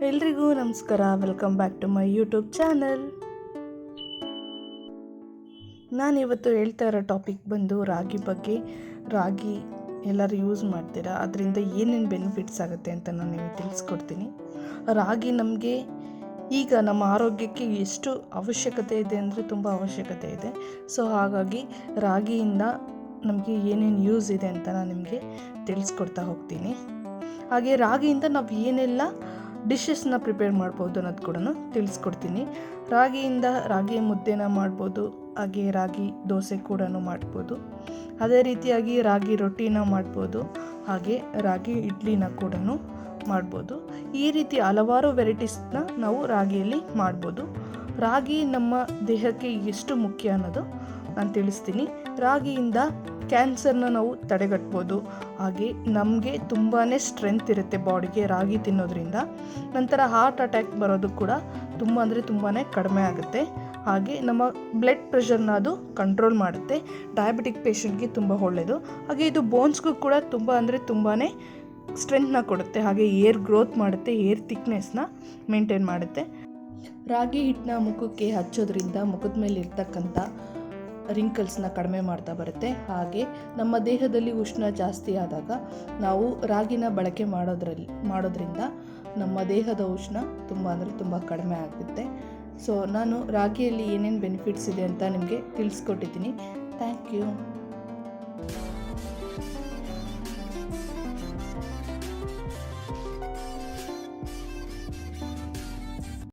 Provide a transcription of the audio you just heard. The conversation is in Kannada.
ಎಲ್ರಿಗೂ ನಮಸ್ಕಾರ. Welcome back to my YouTube channel. ನಾನಿವತ್ತು ಹೇಳ್ತಾ ಇರೋ ಟಾಪಿಕ್ ಬಂದು ರಾಗಿ ಬಗ್ಗೆ. ರಾಗಿ ಎಲ್ಲರೂ ಯೂಸ್ ಮಾಡ್ತೀರಾ, ಅದರಿಂದ ಏನೇನು ಬೆನಿಫಿಟ್ಸ್ ಆಗುತ್ತೆ ಅಂತ ನಾನು ನಿಮಗೆ ತಿಳಿಸ್ಕೊಡ್ತೀನಿ. ರಾಗಿ ನಮಗೆ ಈಗ ನಮ್ಮ ಆರೋಗ್ಯಕ್ಕೆ ಎಷ್ಟು ಅವಶ್ಯಕತೆ ಇದೆ ಅಂದರೆ ತುಂಬ ಅವಶ್ಯಕತೆ ಇದೆ. ಸೊ ಹಾಗಾಗಿ ರಾಗಿಯಿಂದ ನಮಗೆ ಏನೇನು ಯೂಸ್ ಇದೆ ಅಂತ ನಾನು ನಿಮಗೆ ತಿಳಿಸ್ಕೊಡ್ತಾ ಹೋಗ್ತೀನಿ. ಹಾಗೆ ರಾಗಿಯಿಂದ ನಾವು ಏನೆಲ್ಲ ಡಿಶಸ್ನ ಪ್ರಿಪೇರ್ ಮಾಡ್ಬೋದು ಅನ್ನೋದು ಕೂಡ ತಿಳಿಸ್ಕೊಡ್ತೀನಿ. ರಾಗಿಯಿಂದ ರಾಗಿ ಮುದ್ದೆನ ಮಾಡ್ಬೋದು, ಹಾಗೆ ರಾಗಿ ದೋಸೆ ಕೂಡ ಮಾಡ್ಬೋದು. ಅದೇ ರೀತಿಯಾಗಿ ರಾಗಿ ರೊಟ್ಟಿನ ಮಾಡ್ಬೋದು, ಹಾಗೆ ರಾಗಿ ಇಡ್ಲಿನ ಕೂಡ ಮಾಡ್ಬೋದು. ಈ ರೀತಿ ಹಲವಾರು ವೆರೈಟೀಸ್ನ ನಾವು ರಾಗಿಯಲ್ಲಿ ಮಾಡ್ಬೋದು. ರಾಗಿ ನಮ್ಮ ದೇಹಕ್ಕೆ ಎಷ್ಟು ಮುಖ್ಯ ಅನ್ನೋದು ನಾನು ತಿಳಿಸ್ತೀನಿ. ರಾಗಿಯಿಂದ ಕ್ಯಾನ್ಸರ್ನ ನಾವು ತಡೆಗಟ್ಬೋದು. ಹಾಗೆ ನಮಗೆ ತುಂಬಾ ಸ್ಟ್ರೆಂತ್ ಇರುತ್ತೆ ಬಾಡಿಗೆ ರಾಗಿ ತಿನ್ನೋದ್ರಿಂದ. ನಂತರ ಹಾರ್ಟ್ ಅಟ್ಯಾಕ್ ಬರೋದು ಕೂಡ ತುಂಬಾ ಕಡಿಮೆ ಆಗುತ್ತೆ. ಹಾಗೆ ನಮ್ಮ ಬ್ಲಡ್ ಪ್ರೆಷರ್ನ ಅದು ಕಂಟ್ರೋಲ್ ಮಾಡುತ್ತೆ. ಡಯಾಬಿಟಿಕ್ ಪೇಷಂಟ್ಗೆ ತುಂಬ ಒಳ್ಳೆಯದು. ಹಾಗೆ ಇದು ಬೋನ್ಸ್ಗೂ ಕೂಡ ತುಂಬಾ ಸ್ಟ್ರೆಂತ್ನ ಕೊಡುತ್ತೆ. ಹಾಗೆ ಏರ್ ಗ್ರೋತ್ ಮಾಡುತ್ತೆ, ಏರ್ ಥಿಕ್ನೆಸ್ನ ಮೇಂಟೈನ್ ಮಾಡುತ್ತೆ. ರಾಗಿ ಹಿಟ್ಟನ್ನ ಮುಖಕ್ಕೆ ಹಚ್ಚೋದ್ರಿಂದ ಮುಖದ ಮೇಲೆ ಇರ್ತಕ್ಕಂಥ ರಿಂಕಲ್ಸ್ನ ಕಡಿಮೆ ಮಾಡ್ತಾ ಬರುತ್ತೆ. ಹಾಗೆ ನಮ್ಮ ದೇಹದಲ್ಲಿ ಉಷ್ಣ ಜಾಸ್ತಿ ಆದಾಗ ನಾವು ರಾಗಿನ ಬಳಕೆ ಮಾಡೋದ್ರಿಂದ ನಮ್ಮ ದೇಹದ ಉಷ್ಣ ತುಂಬ ಕಡಿಮೆ ಆಗುತ್ತೆ. ಸೊ ನಾನು ರಾಗಿಯಲ್ಲಿ ಏನೇನು ಬೆನಿಫಿಟ್ಸ್ ಇದೆ ಅಂತ ನಿಮಗೆ ತಿಳಿಸ್ಕೊಟ್ಟಿದ್ದೀನಿ. Thank you.